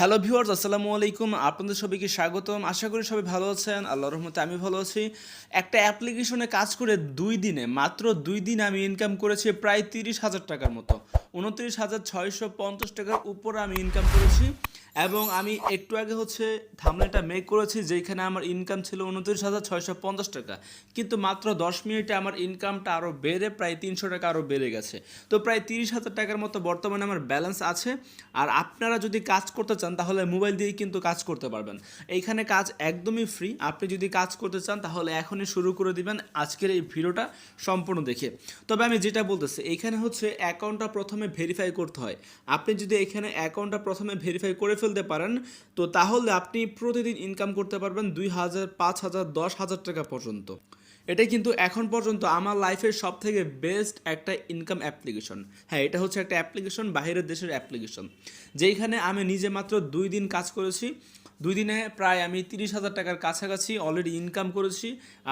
Hello viewers, আসসালামু আলাইকুম। আপনাদের সবাইকে স্বাগতম। আশা করি সবাই ভালো আছেন। আল্লাহর রহমতে আমি ভালো আছি। একটা অ্যাপ্লিকেশনে কাজ করে 2 দিনে, মাত্র 2 দিনে আমি ইনকাম করেছি প্রায় 30,000 টাকার মতো। 29,650 টাকার উপরে আমি ইনকাম করেছি। এবং আমি একটু আগে থাম্বনেলটা মেক করেছি যেখানে আমার ইনকাম ছিল 29,650 টাকা, কিন্তু মাত্র 10 মিনিটে আমার ইনকামটা আরও বেড়ে প্রায় 300 টাকা আরও বেড়ে গেছে। তো প্রায় 30,000 টাকার মতো বর্তমানে আমার ব্যালেন্স আছে। আর আপনারা যদি কাজ করতে চান তাহলে মোবাইল দিয়েই কিন্তু কাজ করতে পারবেন। এইখানে কাজ একদমই ফ্রি। আপনি যদি কাজ করতে চান তাহলে এখনই শুরু করে দিবেন আজকের এই ভিডিওটা সম্পূর্ণ দেখে। তবে আমি যেটা বলতেছি, এইখানে অ্যাকাউন্টটা প্রথমে ভেরিফাই করতে হয়। আপনি যদি এখানে অ্যাকাউন্টটা প্রথমে ভেরিফাই করে ফেলতে পারেন তো তাহলে আপনি প্রতিদিন ইনকাম করতে পারবেন 2,000, 5,000, 10,000 টাকা পর্যন্ত। এটাই কিন্তু এখন পর্যন্ত আমার লাইফের সব থেকে বেস্ট একটা ইনকাম অ্যাপ্লিকেশন। হ্যাঁ, এটা হচ্ছে একটা অ্যাপ্লিকেশন, বাইরের দেশের অ্যাপ্লিকেশন, যেইখানে আমি নিজে মাত্র 2 দিন কাজ করেছি। 2 দিনে প্রায় আমি 30,000 টাকার কাছাকাছি অলরেডি ইনকাম করেছি।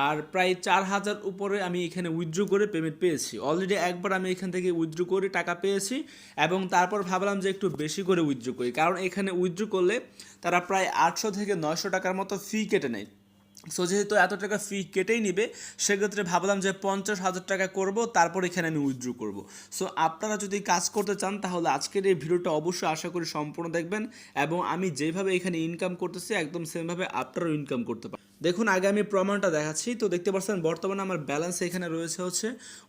আর প্রায় 4,000 উপরে আমি এখানে উইথড্র করে পেমেন্ট পেয়েছি। অলরেডি একবার আমি এখান থেকে উইথড্র করে টাকা পেয়েছি এবং তারপর ভাবলাম যে একটু বেশি করে উইথড্র করি, কারণ এখানে উইথড্র করলে তারা প্রায় 800 থেকে 900 টাকার মতো ফি কেটে নেয়। সো যেহেতু এত টাকা ফি কেটেই নিবে, সেক্ষেত্রে ভাবলাম যে 50,000 টাকা করব, তারপর এখানে আমি উইথড্র করব। সো আপনারা যদি কাজ করতে চান তাহলে আজকের এই ভিডিওটা অবশ্যই আশা করি সম্পূর্ণ দেখবেন, এবং আমি যেভাবে এখানে ইনকাম করতেছি একদম সেমভাবে আপনারাও ইনকাম করতে পারেন। দেখুন, আগে আমি প্রমাণটা দেখাচ্ছি। তো দেখতে পাচ্ছেন বর্তমানে আমার ব্যালেন্স এখানে রয়েছে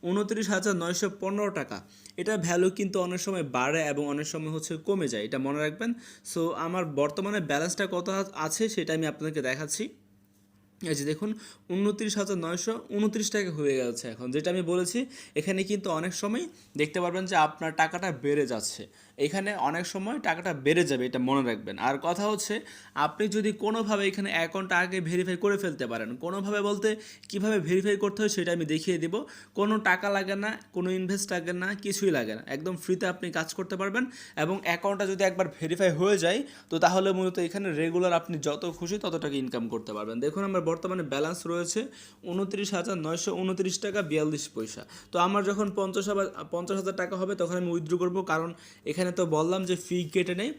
29,915 টাকা। এটা ভ্যালু কিন্তু অনেক সময় বাড়ে এবং অনেক সময় কমে যায়, এটা মনে রাখবেন। সো আমার বর্তমানে ব্যালেন্সটা কত আছে সেটা আমি আপনাদেরকে দেখাচ্ছি। এই যে দেখুন, 29,929 টাকা হয়ে গেছে এখন, যেটা আমি বলেছি। এখানে কিন্তু অনেক সময় দেখতে পারবেন যে আপনার টাকাটা বেড়ে যাচ্ছে। এখানে অনেক সময় টাকাটা বেড়ে যাবে, এটা মনে রাখবেন। আর কথা আপনি যদি কোনোভাবে এখানে অ্যাকাউন্টটা আগে ভেরিফাই করে ফেলতে পারেন, কোনোভাবে বলতে কীভাবে ভেরিফাই করতে হয় সেটা আমি দেখিয়ে দিব। কোনো টাকা লাগে না, কোনো ইনভেস্ট লাগে না, কিছুই লাগে না, একদম ফ্রিতে আপনি কাজ করতে পারবেন। এবং অ্যাকাউন্টটা যদি একবার ভেরিফাই হয়ে যায় তো তাহলে মূলত এখানে রেগুলার আপনি যত খুশি তত টাকা ইনকাম করতে পারবেন। দেখুন, আমার বর্তমানে ব্যালেন্স রয়েছে 29,929 টাকা 42 পয়সা। তো আমার যখন 50,000 টাকা হবে তখন আমি উইথড্র করব, কারণ এখানে তো বললাম যে ফি কেটে নেই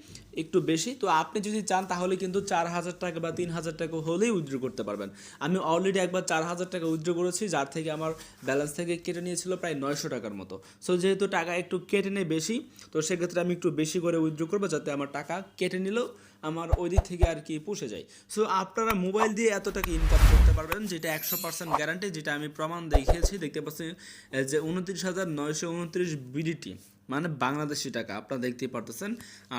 একটু বেশি। তো আপনি যদি চান তাহলে কিন্তু 4,000 টাকা বা 3,000 টাকা হলেই উইথড্র করতে পারবেন। আমি অলরেডি একবার 4,000 টাকা উইথড্র করেছি, যার থেকে আমার ব্যালেন্স থেকে কেটে নিয়েছিল প্রায় 900 টাকার মতো। সো যেহেতু টাকা একটু কেটে নেয় বেশি, তো সেক্ষেত্রে আমি একটু বেশি করে উইথড্র করবো, যাতে আমার টাকা কেটে নিলেও আমার ওই দিক থেকে আর কি পুষে যায়। সো আপনারা মোবাইল দিয়ে এত টাকা ইনকাম করতে পারবেন, যেটা 100% গ্যারান্টি, যেটা আমি প্রমাণ দেখিয়েছি। দেখতে পাচ্ছেন যে 29,929 বিডিটি, মানে বাংলাদেশি টাকা, আপনারা দেখতেই পারতেছেন।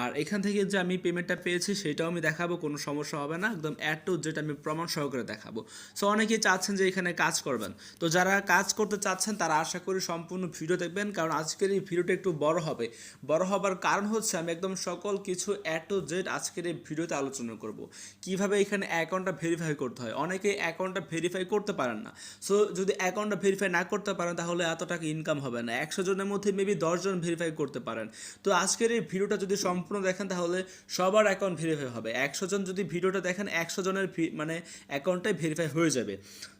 আর এখান থেকে যে আমি পেমেন্টটা পেয়েছি সেটাও আমি দেখাবো, কোনো সমস্যা হবে না, একদম অ্যাড টু যেটা আমি প্রমাণ সহকারে দেখাবো। সো অনেকেই চাচ্ছেন যে এখানে কাজ করবেন, তো যারা কাজ করতে চাচ্ছেন তারা আশা করি সম্পূর্ণ ভিডিও দেখবেন, কারণ আজকের এই ভিডিওটা একটু বড় হবে। বড় হবার কারণ আমি একদম সকল কিছু অ্যাড টু জেড আজকের এই ভিডিওতে আলোচনা করব। কিভাবে এখানে অ্যাকাউন্টটা ভেরিফাই করতে হয়, অনেকে অ্যাকাউন্টটা ভেরিফাই করতে পারেন না। সো যদি অ্যাকাউন্টটা ভেরিফাই না করতে পারেন তাহলে এত টাকা ইনকাম হবে না। 100 জনের মধ্যে মেবি 10 জন ভেরিফাই করতে পারেন। তো আজকের এই ভিডিওটা যদি সম্পূর্ণ দেখেন তাহলে সবার অ্যাকাউন্ট ভেরিফাই হবে। 100 জন যদি ভিডিওটা দেখেন, 100 জনের মানে অ্যাকাউন্টটাই ভেরিফাই হয়ে যাবে।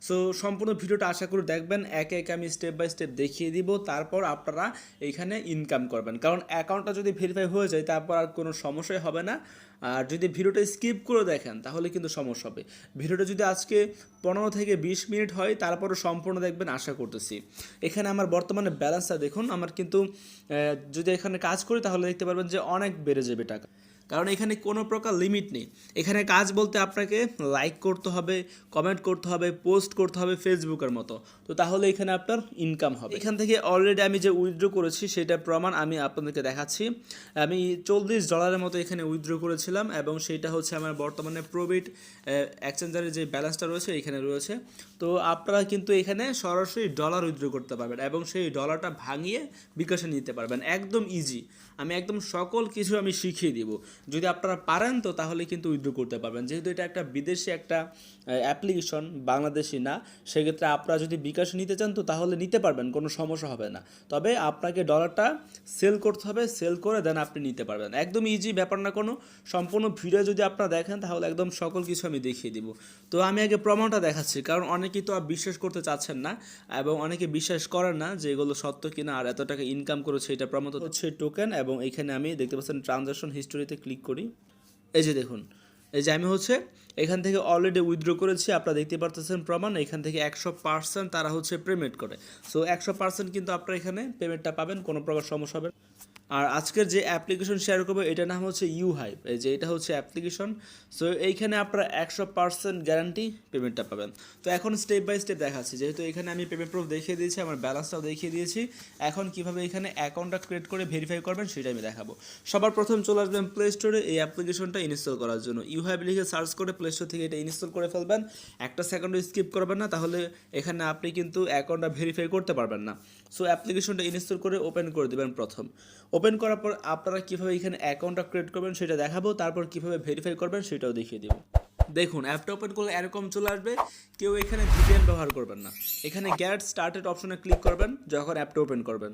সো সম্পূর্ণ ভিডিওটা আশা করি দেখবেন, একে একে আমি স্টেপ বাই স্টেপ দেখিয়ে দিব, তারপর আপনারা এইখানে ইনকাম করবেন। কারণ অ্যাকাউন্টটা যদি ভেরিফাই হয়ে যায় তারপর আর কোনো সমস্যাই হবে না। আর যদি ভিডিওটা স্কিপ করে দেখেন তাহলে কিন্তু সমস্যা হবে। ভিডিওটা যদি আজকে 15 থেকে 20 মিনিট হয় তারপরও সম্পূর্ণ দেখবেন আশা করতেছি। এখানে আমার বর্তমানে ব্যালেন্সটা দেখুন, আমার কিন্তু যদি এখানে কাজ করি তাহলে দেখতে পারবেন যে অনেক বেড়ে যাবে টাকা, কারণ এখানে কোনো প্রকার লিমিট নেই। এখানে কাজ বলতে আপনাকে লাইক করতে হবে, কমেন্ট করতে হবে, পোস্ট করতে হবে ফেসবুকের মতো, তো তাহলে এখানে আপনার ইনকাম হবে। এখান থেকে অলরেডি আমি যে উইথড্র করেছি সেটা প্রমাণ আমি আপনাদেরকে দেখাচ্ছি। আমি $40 মতো এখানে উইথড্র করেছিলাম, এবং সেইটা আমার বর্তমানে প্রবিট এক্সচেঞ্জারের যে ব্যালেন্সটা রয়েছে এখানে রয়েছে। তো আপনারা কিন্তু এখানে সরাসরি ডলার উইথড্র করতে পারবেন এবং সেই ডলারটা ভাঙিয়ে বিকাশে নিতে পারবেন, একদম ইজি। আমি একদম সকল কিছু আমি শিখিয়ে দিব। যদি আপনারা পারেন তো তাহলে কিন্তু উইথড্র করতে পারবেন। যেহেতু এটা একটা বিদেশি একটা অ্যাপ্লিকেশন, বাংলাদেশি না, সেক্ষেত্রে আপনারা যদি বিকাশ নিতে চান তো তাহলে নিতে পারবেন, কোনো সমস্যা হবে না। তবে আপনাকে ডলারটা সেল করতে হবে, সেল করে দেন আপনি নিতে পারবেন, একদম ইজি ব্যাপার না কোনো। সম্পূর্ণ ভিডিও যদি আপনারা দেখেন তাহলে একদম সকল কিছু আমি দেখিয়ে দিব। তো আমি আগে প্রমাণটা দেখাচ্ছি, কারণ অনেকেই তো বিশ্বাস করতে চাচ্ছেন না এবং অনেকে বিশ্বাস করেন না যে এগুলো সত্য কিনা। আর এত টাকা ইনকাম করেছে এটা প্রমাণ টোকেন, এবং এখানে আমি দেখতে পাচ্ছেন ট্রানজাকশন হিস্টোরিতে ক্লিক করি। এই যে দেখুন, এই যে আমি হচ্ছে এখান থেকে অলরেডি উইথড্র করেছি, আপনারা দেখতে পারতেছেন প্রমাণ। এখান থেকে 100% তারা হচ্ছে পেমেন্ট করে। সো 100% কিন্তু আপনারা এখানে পেমেন্টটা পাবেন, কোনো প্রকার সমস্যা হবে না। আর আজকের যে অ্যাপ্লিকেশন শেয়ার করবো এটার নাম হচ্ছে ইউহাইভ, এই যে এটা হচ্ছে অ্যাপ্লিকেশন। সো এইখানে আপনারা 100% গ্যারান্টি পেমেন্টটা পাবেন। তো এখন স্টেপ বাই স্টেপ দেখাচ্ছি, যেহেতু এখানে আমি পেমেন্ট প্রুফ দেখিয়ে দিয়েছি, আমার ব্যালেন্সটাও দেখিয়ে দিয়েছি। এখন কিভাবে এখানে অ্যাকাউন্টটা ক্রিয়েট করে ভেরিফাই করবেন সেটা আমি দেখাবো। সবার প্রথম চলে আসবেন প্লে স্টোরে এই অ্যাপ্লিকেশনটা ইনস্টল করার জন্য। ইউহাইভ লিখে সার্চ করে প্লে স্টোর থেকে এটা ইনস্টল করে ফেলবেন। একটা সেকেন্ডও স্কিপ করবেন না, তাহলে এখানে আপনি কিন্তু অ্যাকাউন্টটা ভেরিফাই করতে পারবেন না। সো অ্যাপ্লিকেশনটা ইনস্টল করে ওপেন করে দেবেন। প্রথম ওপেন করার পর আপনারা কীভাবে এখানে অ্যাকাউন্টটা ক্রিয়েট করবেন সেটা দেখাবো, তারপর কীভাবে ভেরিফাই করবেন সেটাও দেখিয়ে দেবো। দেখুন অ্যাপটা ওপেন করলে এরকম চলে আসবে। কেউ এখানে ভিপিএন ব্যবহার করবেন না, এখানে গেট স্টার্টেড অপশনে ক্লিক করবেন যখন অ্যাপটা ওপেন করবেন।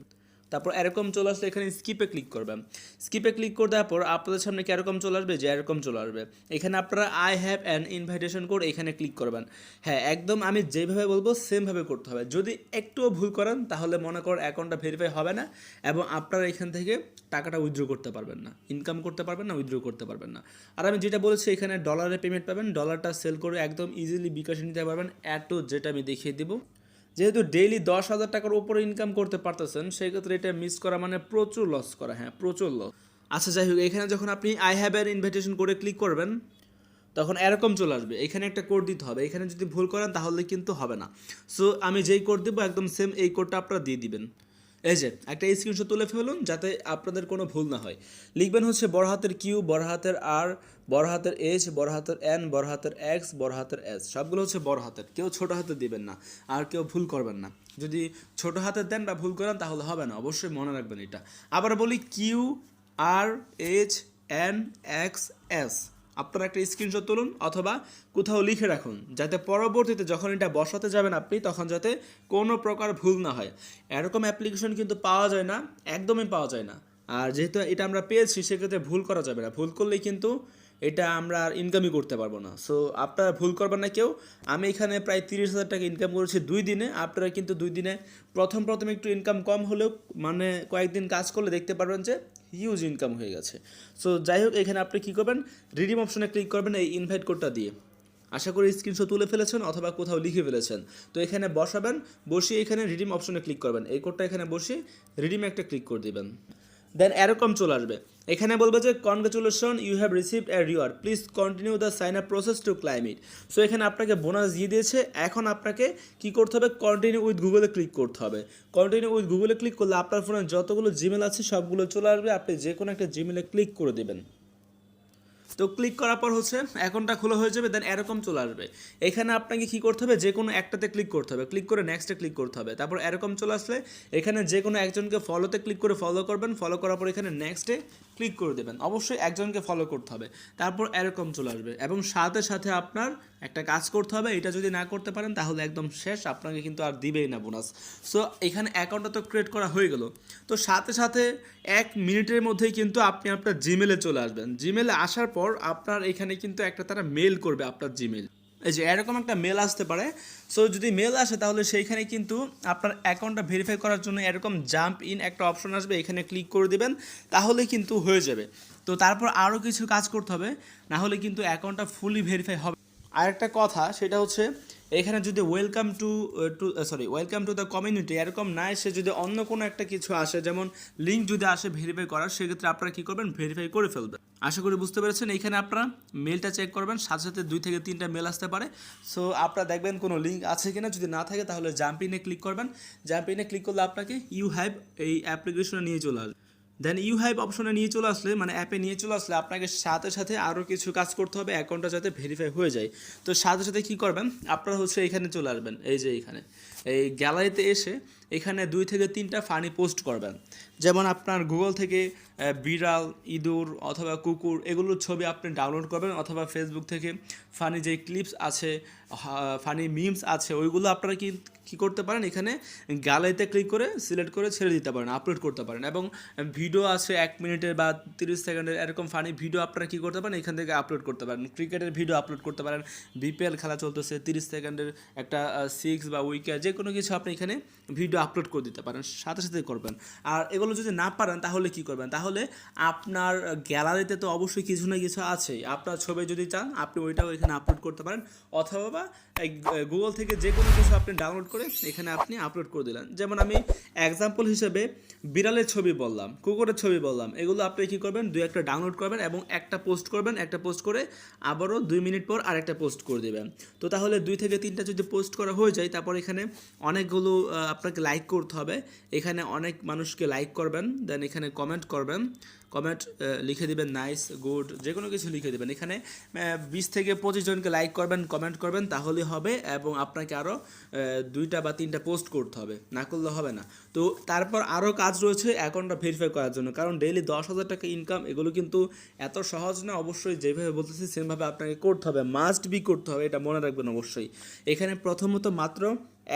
তারপর এরকম চলে আসলে এখানে স্কিপে ক্লিক করবেন। স্কিপে ক্লিক করে দেওয়ার পর আপনাদের সামনে কি এরকম চলে আসবে, যে এরকম চলে আসবে। এখানে আপনারা I have an invitation code এখানে ক্লিক করবেন। হ্যাঁ, একদম আমি যেভাবে বলবো সেমভাবে করতে হবে। যদি একটুও ভুল করেন তাহলে মনে করেন অ্যাকাউন্টটা ভেরিফাই হবে না এবং আপনারা এখান থেকে টাকাটা উইথড্র করতে পারবেন না, ইনকাম করতে পারবেন না, উইথড্র করতে পারবেন না। আর আমি যেটা বলেছি এখানে ডলারে পেমেন্ট পাবেন, ডলারটা সেল করে একদম ইজিলি বিকাশে নিতে পারবেন। অ্যাড যেটা আমি দেখিয়ে দিব, যেহেতু ডেইলি 10,000 টাকার উপরে ইনকাম করতে পারতেছেন সেই ক্ষেত্রে এটা মিস করা মানে প্রচুর লস করা। হ্যাঁ, প্রচুর লস। আচ্ছা যাই হোক, এখানে যখন আপনি আই হ্যাভ এর ইনভিটেশন করে ক্লিক করবেন তখন এরকম চলে আসবে। এখানে একটা কোড দিতে হবে, এখানে যদি ভুল করেন তাহলে কিন্তু হবে না। সো আমি যেই কোড দেবো একদম সেম এই কোডটা আপনারা দিয়ে দিবেন। এই যে একটা স্ক্রিনশট তুলে ফেলুন যাতে আপনাদের কোনো ভুল না হয়। লিখবেন হচ্ছে বড় হাতের কিউ, বড় হাতের আর, বড় হাতের এইচ, বড় হাতের এন, বড় হাতের এক্স, বড় হাতের এস, সবগুলো হচ্ছে বড় হাতের। কেউ ছোট হাতে দিবেন না আর কেউ ভুল করবেন না। যদি ছোট হাতের দেন বা ভুল করেন তাহলে হবে না, অবশ্যই মনে রাখবেন এটা। আবার বলি Q R H N x S. আপনারা একটা স্ক্রিনশট তুলুন অথবা কোথাও লিখে রাখুন, যাতে পরবর্তীতে যখন এটা বসাতে যাবেন আপনি তখন যাতে কোনো প্রকার ভুল না হয়। এরকম অ্যাপ্লিকেশন কিন্তু পাওয়া যায় না, একদমই পাওয়া যায় না। আর যেহেতু এটা আমরা পেয়েছি সেক্ষেত্রে ভুল করা যাবে না, ভুল করলেই কিন্তু এটা আমরা আর ইনকামই করতে পারবো না। সো আপনারা ভুল করবেন না কেউ। আমি এখানে প্রায় 30,000 টাকা ইনকাম করেছি 2 দিনে। আপনারা কিন্তু 2 দিনে প্রথম একটু ইনকাম কম হলেও মানে কয়েকদিন কাজ করলে দেখতে পারবেন যে হিউজ ইনকাম হয়ে গেছে। সো যাই হোক, এখানে আপনি কী করবেন, রিডিম অপশনে ক্লিক করবেন এই ইনভাইট কোডটা দিয়ে। আশা করি স্ক্রিনশট তুলে ফেলেছেন অথবা কোথাও লিখে ফেলেছেন। তো এখানে বসাবেন, বসিয়ে এখানে রিডিম অপশনে ক্লিক করবেন। এই কোডটা এখানে বসিয়ে রিডিমে একটা ক্লিক করে দেবেন। দেন এরকম চলে আসবে, এখানে বলবে যে congratulation you have received a reward, please continue the sign up process to claim it. So এখানে আপনাকে বোনাস দিয়ে দিয়েছে, এখন আপনাকে কী করতে হবে, কন্টিনিউ উইথ গুগলে ক্লিক করতে হবে। কন্টিনিউ উইথ গুগলে ক্লিক করলে আপনার ফোনে যতগুলো জিমেল আছে সবগুলো চলে আসবে, আপনি যে কোনো একটা জিমেলে ক্লিক করে দেবেন। তো ক্লিক করার পর হচ্ছে অ্যাকাউন্টটা খোলা হয়ে যাবে। দেন এরকম চলে আসবে, এখানে আপনাকে কী করতে হবে, যে কোনো একটাতে ক্লিক করতে হবে, ক্লিক করে নেক্সটে ক্লিক করতে হবে। তারপর এরকম চলে আসলে এখানে যে কোনো একজনকে ফলোতে ক্লিক করে ফলো করবেন, ফলো করার পর এখানে নেক্সটে ক্লিক করে দেবেন। অবশ্যই একজনকে ফলো করতে হবে। তারপর এরকম চলে আসবে এবং সাথে সাথে আপনার একটা কাজ করতে হবে, এটা যদি না করতে পারেন তাহলে একদম শেষ, আপনাকে কিন্তু আর দিবেই না বোনাস। সো এখানে অ্যাকাউন্টটা তো ক্রিয়েট করা হয়ে গেল। তো সাথে সাথে 1 মিনিটের মধ্যেই কিন্তু আপনি আপনার জিমেলে চলে আসবেন। জিমেলে আসার পর আপনার এখানে কিন্তু একটা তারা মেল করবে আপনার জিমেল, এই যে এরকম একটা মেল আসতে পারে। সো যদি মেল আসে তাহলে সেইখানে কিন্তু আপনার অ্যাকাউন্টটা ভেরিফাই করার জন্য এরকম জাম্প ইন একটা অপশন আসবে, এখানে ক্লিক করে দেবেন, তাহলে কিন্তু হয়ে যাবে। তো তারপর আরও কিছু কাজ করতে হবে, না হলে কিন্তু অ্যাকাউন্টটা ফুলি ভেরিফাই হবে। আরেকটা কথা সেটা হচ্ছে এখানে যদি ওয়েলকাম টু দ্য কমিউনিটি এরকম না এসে যদি অন্য কোনো একটা কিছু আসে, যেমন লিঙ্ক যদি আসে ভেরিফাই করার, সেক্ষেত্রে আপনারা কী করবেন, ভেরিফাই করে ফেলবেন। আশা করি বুঝতে পেরেছেন। এখানে আপনারা মেলটা চেক করবেন, সাথে সাথে 2 থেকে 3টা মেল আসতে পারে। সো আপনারা দেখবেন কোনো লিঙ্ক আছে কিনা, যদি না থাকে তাহলে জাম্প ইনে ক্লিক করবেন। জাম্প ইনে ক্লিক করলে আপনাকে ইউহাইভ এই অ্যাপ্লিকেশনে নিয়ে চলে আসবে। দেন ইউহাইভ অপশনে নিয়ে চলে আসলে মানে অ্যাপে নিয়ে চলে আসলে আপনাকে সাথে সাথে আরও কিছু কাজ করতে হবে অ্যাকাউন্টটা যাতে ভেরিফাই হয়ে যায়। তো সাথে সাথে কী করবেন, আপনারা হচ্ছে এখানে চলে আসবেন, এই যে এখানে এই গ্যালারিতে এসে এখানে 2 থেকে 3টা ফানি পোস্ট করবেন। যেমন আপনার গুগল থেকে বিড়াল, ইঁদুর অথবা কুকুর এগুলোর ছবি আপনি ডাউনলোড করবেন, অথবা ফেসবুক থেকে ফানি যে ক্লিপস আছে, ফানি মিমস আছে, ওইগুলো আপনারা কী করতে পারেন, এখানে গ্যালারিতে ক্লিক করে সিলেক্ট করে ছেড়ে দিতে পারেন, আপলোড করতে পারেন। এবং ভিডিও আছে 1 মিনিটের বা 30 সেকেন্ডের এরকম ফানি ভিডিও আপনারা কী করতে পারেন, এখান থেকে আপলোড করতে পারেন। ক্রিকেটের ভিডিও আপলোড করতে পারেন, বিপিএল খেলা চলতেছে 30 সেকেন্ডের একটা 6 বা উইকেট যে কোনো কিছু আপনি এখানে ভিডিও আপলোড করে দিতে পারেন, সাথে সাথে করবেন। আর এগুলো যদি না পারেন তাহলে কী করবেন, তাহলে তাহলে আপনার গ্যালারিতে তো অবশ্যই কিছু না কিছু আছেই। আপনার ছবি যদি চান আপনি ওইটাও এখানে আপলোড করতে পারেন, অথবা গুগল থেকে যে কোনো কিছু আপনি ডাউনলোড করে এখানে আপনি আপলোড করে দিলেন। যেমন আমি এক্সাম্পল হিসেবে বিড়ালের ছবি বললাম, কুকুরের ছবি বললাম, এগুলো আপনি কী করবেন, দুই একটা ডাউনলোড করবেন এবং একটা পোস্ট করবেন, একটা পোস্ট করে আবারও 2 মিনিট পর আরেকটা পোস্ট করে দেবেন। তো তাহলে 2 থেকে 3টা যদি পোস্ট করা হয়ে যায়, তারপর এখানে অনেকগুলো আপনাকে লাইক করতে হবে, এখানে অনেক মানুষকে লাইক করবেন, দেন এখানে কমেন্ট করবেন, কমেন্ট লিখে দিবেন নাইস, গুড, যে কোনো কিছু লিখে দেবেন। এখানে 20 থেকে 25 জনকে লাইক করবেন, কমেন্ট করবেন, তাহলে হবে। এবং আপনাকে আরও 2টা বা 3টা পোস্ট করতে হবে, না করলে হবে না। তো তারপর আরও কাজ রয়েছে অ্যাকাউন্টটা ভেরিফাই করার জন্য, কারণ ডেইলি 10,000 টাকা ইনকাম, এগুলো কিন্তু এত সহজ না। অবশ্যই যেভাবে বলতেছি সেমভাবে আপনাকে করতে হবে, মাস্ট বি করতে হবে, এটা মনে রাখবেন অবশ্যই। এখানে প্রথমত মাত্র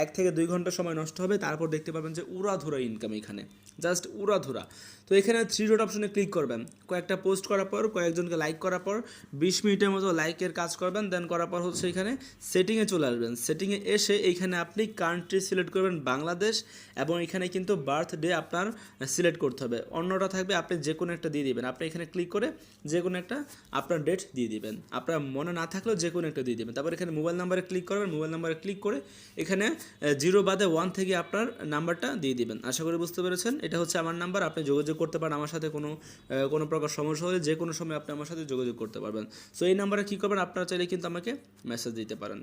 1 থেকে 2 ঘন্টা সময় নষ্ট হবে, তারপর দেখতে পাবেন যে উড়াধুরা ইনকাম, এখানে জাস্ট উড়াধুরা। তো এখানে 3 ডট অপশনে ক্লিক করবেন, কয়েকটা পোস্ট করার পর, কয়েকজনকে লাইক করার পর 20 মিনিটের মতো লাইকের কাজ করবেন, দেন করার পর হচ্ছে এখানে সেটিংয়ে চলে আসবেন। সেটিংয়ে এসে এইখানে আপনি কান্ট্রি সিলেক্ট করবেন বাংলাদেশ, এবং এখানে কিন্তু বার্থডে আপনার সিলেক্ট করতে হবে, অন্যটা থাকবে আপনি যে কোনো একটা দিয়ে দিবেন। আপনি এখানে ক্লিক করে যে কোনো একটা আপনার ডেট দিয়ে দিবেন, আপনার মনে না থাকলেও যে কোনো একটা দিয়ে দিবেন। তারপর এখানে মোবাইল নাম্বারে ক্লিক করবেন, মোবাইল নাম্বারে ক্লিক করে এখানে 0 বাদে 1 থেকে আপনার নাম্বারটা দিয়ে দিবেন। আশা করি বুঝতে পেরেছেন, এটা হচ্ছে আমার নাম্বার, আপনি যোগাযোগ করতে পারেন আমার সাথে, কোনো প্রকার সমস্যা হলে যে কোনো সময় আপনি আমার সাথে যোগাযোগ করতে পারবেন। সো এই নাম্বারে কী করবেন, আপনারা চাইলে কিন্তু আমাকে মেসেজ দিতে পারেন।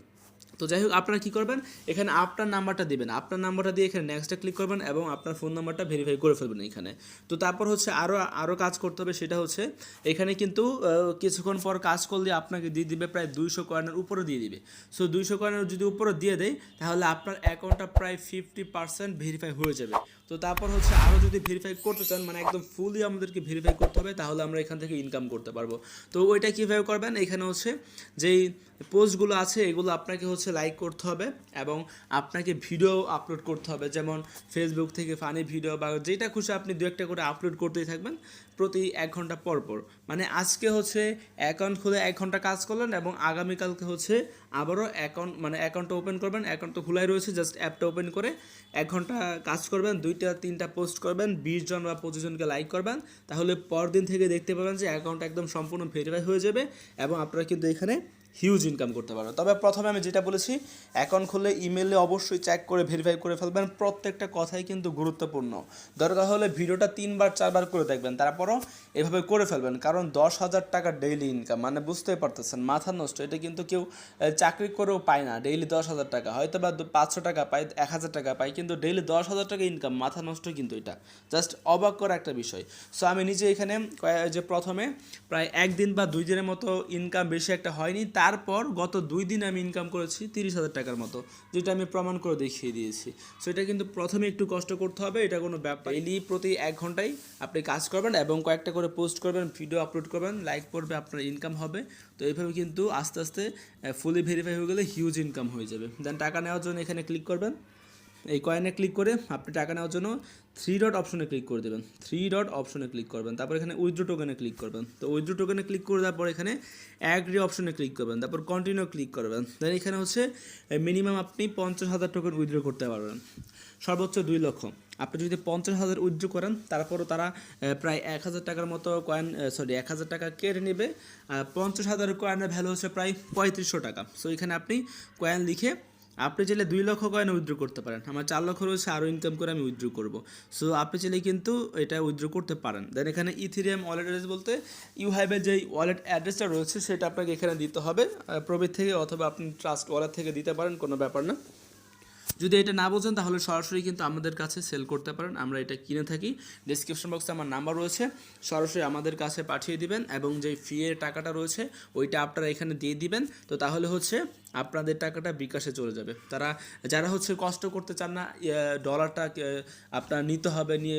তো যাই হোক, আপনারা কী করবেন, এখানে আপনার নাম্বারটা দিবেন, আপনার নাম্বারটা দিয়ে এখানে নেক্সটে ক্লিক করবেন এবং আপনার ফোন নাম্বারটা ভেরিফাই করে ফেলবেন এখানে। তো তারপর হচ্ছে আরও কাজ করতে হবে, সেটা হচ্ছে এখানে কিন্তু কিছুক্ষণ পর কাজ করলে আপনাকে দিয়ে দিবে প্রায় 200 কয়েনের উপরে দিয়ে দিবে। সো 200 কয়েনের যদি উপরে দিয়ে দেয়, তাহলে আপনার অ্যাকাউন্টটা প্রায় 50% ভেরিফাই হয়ে যাবে। তো তারপর হচ্ছে আরও যদি ভেরিফাই করতে চান, মানে একদম ফুলি আমাদেরকে ভেরিফাই করতে হবে, তাহলে আমরা এখান থেকে ইনকাম করতে পারবো। তো ওইটা কীভাবে করবেন, এখানে হচ্ছে যেই পোস্টগুলো আছে এগুলো আপনাকে হচ্ছে লাইক করতে হবে এবং আপনাকে ভিডিও আপলোড করতে হবে, যেমন ফেসবুক থেকে ফানি ভিডিও বা যেটা খুশি আপনি 2-একটা করে আপলোড করতেই থাকবেন প্রতি 1 ঘন্টা পর পর। মানে আজকে হচ্ছে অ্যাকাউন্ট খুলে 1 ঘন্টা কাজ করলেন এবং আগামীকালকে হচ্ছে আবারও অ্যাকাউন্টটা ওপেন করবেন, অ্যাকাউন্ট তো খোলাই রয়েছে, জাস্ট অ্যাপটা ওপেন করে 1 ঘন্টা কাজ করবেন, 2-3টা পোস্ট করবেন, 20 জন বা 25 জনকে লাইক করবেন, তাহলে পরদিন থেকে দেখতে পাবেন যে অ্যাকাউন্ট একদম সম্পূর্ণ ভেরিফাই হয়ে যাবে এবং আপনারা কিন্তু এখানে হিউজ ইনকাম করতে পারবেন। তবে প্রথমে আমি যেটা বলেছি, অ্যাকাউন্ট খুললে ইমেলে অবশ্যই চেক করে ভেরিফাই করে ফেলবেন, প্রত্যেকটা কথাই কিন্তু গুরুত্বপূর্ণ। দরকার হলে ভিডিওটা 3-4বার করে দেখবেন, তারপরও এভাবে করে ফেলবেন, কারণ 10,000 টাকা ডেইলি ইনকাম, মানে বুঝতেই পারতেছেন, মাথা নষ্ট। এটা কিন্তু কেউ চাকরি করেও পায় না ডেইলি 10,000 টাকা, হয়তো বা 500 টাকা পায়, 1,000 টাকা পায়, কিন্তু ডেইলি 10,000 টাকা ইনকাম, মাথা নষ্ট কিন্তু এটা জাস্ট অবাক করা একটা বিষয়। সো আমি নিজে এখানে যে প্রথমে প্রায় 1 দিন বা 2 দিনের মতো ইনকাম বেশি একটা হয়নি, তারপর গত 2 দিন আমি ইনকাম করেছি 30,000 টাকার মতো, যেটা আমি প্রমাণ করে দেখিয়ে দিয়েছি। সো এটা কিন্তু প্রথমে একটু কষ্ট করতে হবে, এটা কোনো ব্যাপার। ডেইলি প্রতি 1 ঘন্টায় আপনি কাজ করবেন এবং কয়েকটা করে পোস্ট করবেন, ভিডিও আপলোড করবেন, লাইক পড়বে, আপনার ইনকাম হবে। তো এইভাবে কিন্তু আস্তে আস্তে ফুলি ভেরিফাই হয়ে গেলে হিউজ ইনকাম হয়ে যাবে। দেন টাকা নেওয়ার জন্য এখানে ক্লিক করবেন, এই কয়েনে ক্লিক করে আপনি টাকা নেওয়ার জন্য 3 ডট অপশনে ক্লিক করে দেবেন, 3 ডট অপশনে ক্লিক করবেন, তারপর এখানে উইথড্র টোকেনে ক্লিক করবেন। তো উইথড্র টোকেনে ক্লিক করে দেওয়ার পর এখানে অ্যাগ্রি অপশনে ক্লিক করবেন, তারপর কন্টিনিউ ক্লিক করবেন। দেন এখানে হচ্ছে মিনিমাম আপনি 50,000 টোকেন উইথড্র করতে পারবেন, সর্বোচ্চ 2 লক্ষ। আপনি যদি 50,000 উইথড্র করেন, তারপরও তারা প্রায় 1,000 টাকার মতো কয়েন 1,000 টাকা কেটে নেবে। 50,000 কয়েনের ভ্যালু হচ্ছে প্রায় 3500 টাকা। সো এখানে আপনি কয়েন লিখে আপনি চাইলে 2 লক্ষ কয়েন উইথড্র করতে পারেন, আমার 4 লক্ষ রয়েছে, আরও ইনকাম করে আমি উইথড্র করব। সো আপনি চাইলে কিন্তু এটা উইথড্র করতে পারেন। দেন এখানে ইথেরিয়াম ওয়ালেট অ্যাড্রেস বলতে ইউহাইভের যেই ওয়ালেট অ্যাড্রেসটা রয়েছে সেটা আপনাকে এখানে দিতে হবে প্রবীর থেকে, অথবা আপনি ট্রাস্ট ওয়ালেট থেকে দিতে পারেন, কোনো ব্যাপার না। যদি এটা না বোঝেন তাহলে সরাসরি কিন্তু আমাদের কাছে সেল করতে পারেন, আমরা এটা কিনে থাকি। ডেসক্রিপশন বক্সে আমার নাম্বার রয়েছে, সরাসরি আমাদের কাছে পাঠিয়ে দিবেন এবং যেই ফি এর টাকাটা রয়েছে ওইটা আপনারা এখানে দিয়ে দিবেন। তো তাহলে হচ্ছে আপনাদের টাকাটা বিকাশে চলে যাবে। যারা হচ্ছে কষ্ট করতে চান না, ডলারটা আপনার নিতে হবে, নিয়ে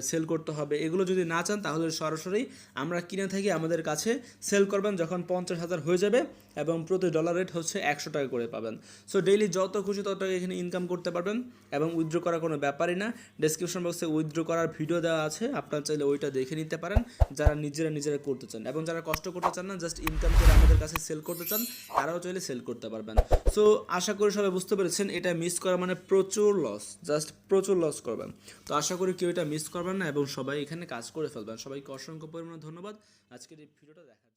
সেল করতে হবে, এগুলো যদি না চান তাহলে সরাসরি আমরা কিনে থাকি, আমাদের কাছে সেল করবেন যখন 50,000 হয়ে যাবে এবং প্রতি ডলার রেট হচ্ছে 100 টাকা করে পাবেন। সো ডেইলি যত খুশি তত টাকা এখানে ইনকাম করতে পারবেন এবং উইথড্র করার কোনো ব্যাপারই না। ডেসক্রিপশন বক্সে উইথড্র করার ভিডিও দেওয়া আছে, আপনারা চাইলে ওইটা দেখে নিতে পারেন, যারা নিজেরা করতে চান। এবং যারা কষ্ট করতে চান না, জাস্ট ইনকাম করে আমাদের কাছে সেল করতে চান, তারাও চাইলে সেল করতে পারেন। পারবেন। সো আশা করি সবাই বুঝতে পেরেছেন, এটা মিস করা মানে প্রচুর লস, জাস্ট প্রচুর লস করবেন। তো আশা করি কেউ এটা মিস করবেন না এবং সবাই এখানে কাজ করে ফেলবেন। সবাইকে অসংখ্য পরিমাণে ধন্যবাদ আজকের এই ভিডিওটা দেখার জন্য।